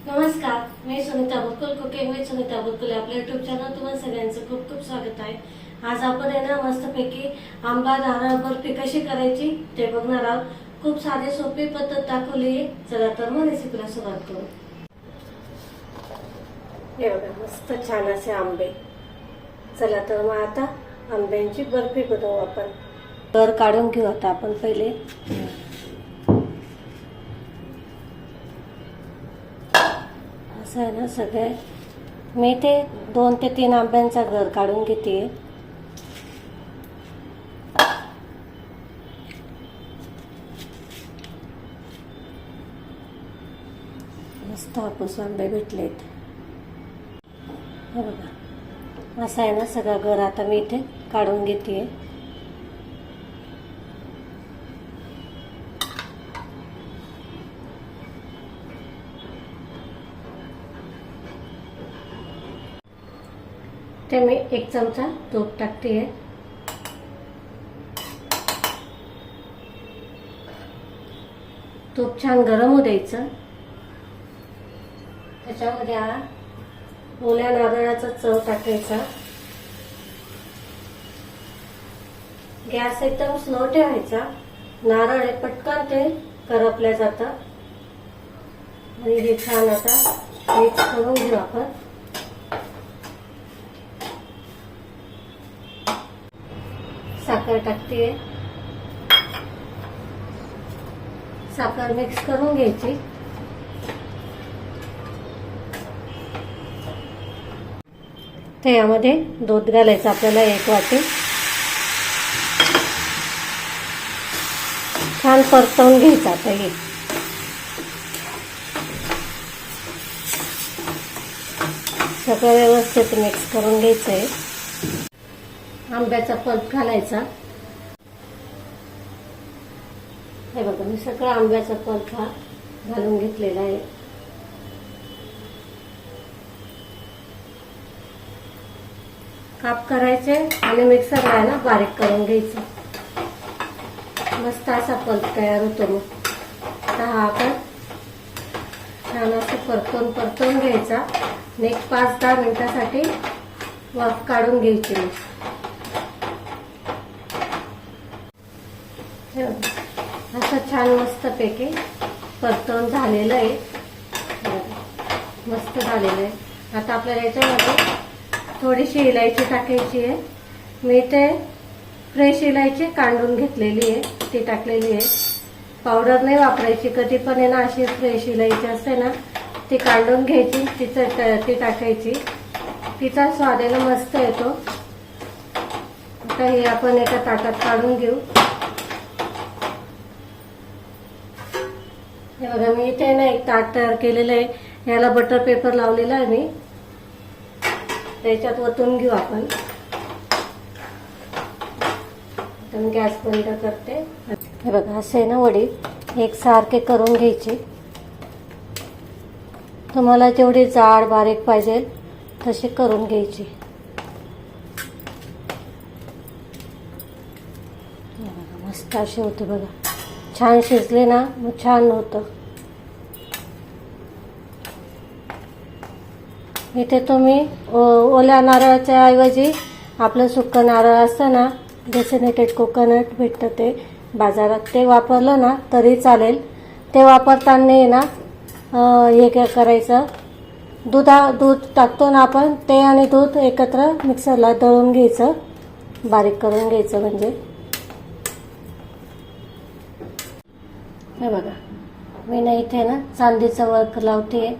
नमस्कार, मी Sunita बुरकुल cooking with Sunita बुरकुल आपल्या YouTube channel तुम्हाला सगळ्यांचं खूप खूप स्वागत आहे। आज आपण आहे ना मस्तपैकी आंबा नारळ बर्फी कशी करायची ते बघणार आहोत। खूप साधी सोपी पद्धत दाखवली आहे। चला तर मग रेसिपीला सुरुवात करू। हे बघा मस्त छान असे आंबे। चला तर मग आता आंब्यांची बर्फी बनवू आपण। तर काढून घेऊ आता आपण पहिले। असं आहे ना सगळे मी ते 2 ते 3 आंब्यांचा गर काढून घेते। मस्त हापूस आंबे भेटलेत। हे बघा असं आहे ना सगळा गर आता मी इथे काढून घेते। ते मी 1 चमचा तूप टाकते। तूप छान गरम होऊ द्यायचं। त्याच्यामध्ये हा ओल्या नारळाचा चव टाकायचा। गॅस एकदम स्लो ठेवायचा। नारळ हे पटकन ते करपल्या जातं। आणि हे छान आता मिक्स करून घेऊ आपण। साखर टाकते। साखर मिक्स करून घ्यायची। त्यामध्ये दूध घालायचं आपल्याला 1 वाटी। छान परतवून घ्यायचं आता हे। सगळं व्यवस्थित मिक्स करून घ्यायचं आहे। आंब्याचा पल्प घालायचा। हे बघा मी सगळं आंब्याचा पल्प हा घालून घेतलेला आहे। काप करायचे आणि मिक्सरला ना बारीक करून घ्यायचं। मस्त असा पल्प तयार होतो। मग हा आपण छान असं परतवून घ्यायचा आणि 5-10 मिनिटासाठी वाफ काढून घ्यायची। असं छान मस्त पैकी परतवून झालेलं आहे। मस्त झालेलं आहे। आता आपल्याला याच्यामध्ये थोडीशी इलायची टाकायची आहे। मी ते फ्रेश इलायची काढून घेतलेली आहे ती टाकलेली आहे। पावडर नाही वापरायची कधी पण आहे ना। अशी फ्रेश इलायची असते ना ती काढून घ्यायची ती टाकायची। तिचा स्वाद आहे ना मस्त येतो। आता हे आपण एका ताटात काढून घेऊ। हे बघा मी इथे ना एक ताट तयार केलेलं आहे। याला बटर पेपर लावलेला आहे मी। त्याच्यात ओतून घेऊ आपण। मी गॅस बंद करते। हे बघा असे ना वडी एकसारखे करून घ्यायचे। तुम्हाला जेवढी जाड बारीक पाहिजे तशी करून घ्यायची। मस्त अशी होते बघा। छान शिजले ना मग छान होतं। इथे तुम्ही ओल्या नारळाच्या ऐवजी आपलं सुकं नारळ असतं ना डेसिनेटेड कोकोनट भेटतं ते बाजारात ते वापरलं ना तरी चालेल। ते वापरताना ना हे काय करायचं दूध टाकतो ना आपण ते आणि दूध एकत्र मिक्सरला दळून घ्यायचं बारीक करून घ्यायचं म्हणजे। हे बघा मी ना इथे ना चांदीचं वर्क लावते।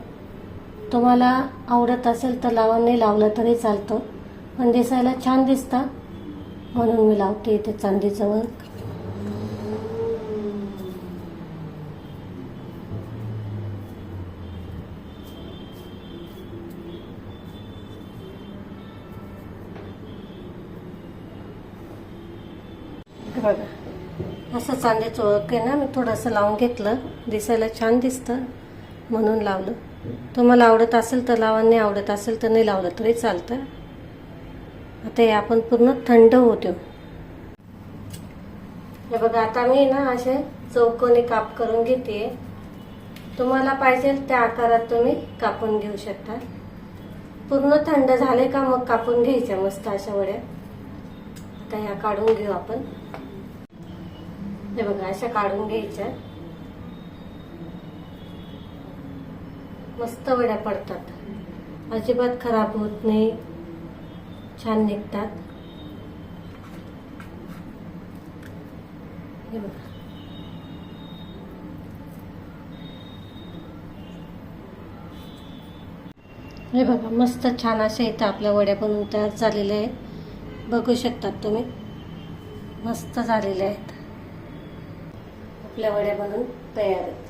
तुम्हाला आवडत असेल तर लावा नाही लावलं तरी चालतं पण दिसायला छान दिसतं म्हणून मी लावते इथे चांदीचं वर्क। बघा असं चांदीचं वर्क आहे ना मी थोडंसं लावून घेतलं दिसायला छान दिसतं म्हणून लावलं। तुम्हाला आवडत असेल तर लावा नाही आवडत असेल तर नाही लावलं तरी चालतं। आता हे आपण पूर्ण थंड होऊ देऊ। हे बघा आता मी ना असे चौकोनी काप करून घेते। तुम्हाला पाहिजे त्या आकारात तुम्ही कापून घेऊ शकता। पूर्ण थंड झाले का मग कापून घ्यायच्या मस्त अशा वड्या। आता ह्या काढून घेऊ आपण। हे बघा अशा काढून घ्यायच्या, मस्त वड्या पडतात, अजिबात खराब होत नाही, छान निघतात। हे बघा हे बघा मस्त छान अशा इथं आपल्या वड्या बनवून तयार झालेल्या आहेत, बघू शकतात तुम्ही, मस्त झालेल्या आहेत आपल्या वड्या बनवून तयार आहेत।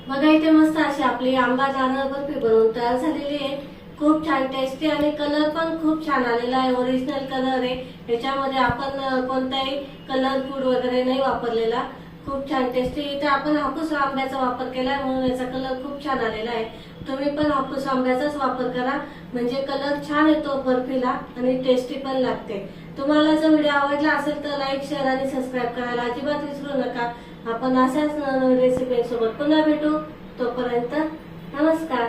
बघा इथे मस्त अशी आपली आंबा जाणार बर्फी बनवून तयार झालेली आहे, खूप छान टेस्टी आणि कलर पण खूप छान आलेला आहे, ओरिजिनल कलर आहे, याच्यामध्ये आपण कोणताही कलर फूड वगैरे नाही वापरलेला, खूप छान टेस्टी। इथे आपण हापूस आंब्याचा वापर केला म्हणून याचा कलर खूप छान आलेला आहे। तुम्ही पण हापूस आंब्याचाच वापर करा, म्हणजे कलर छान येतो बर्फीला आणि टेस्टी पण लागते। तुम्हाला जर व्हिडिओ आवडला असेल तर लाईक, शेअर आणि सबस्क्राईब करायला अजिबात विसरू नका। आपण अशाच रेसिपी सोबत पुन्हा भेटू, तोपर्यंत नमस्कार।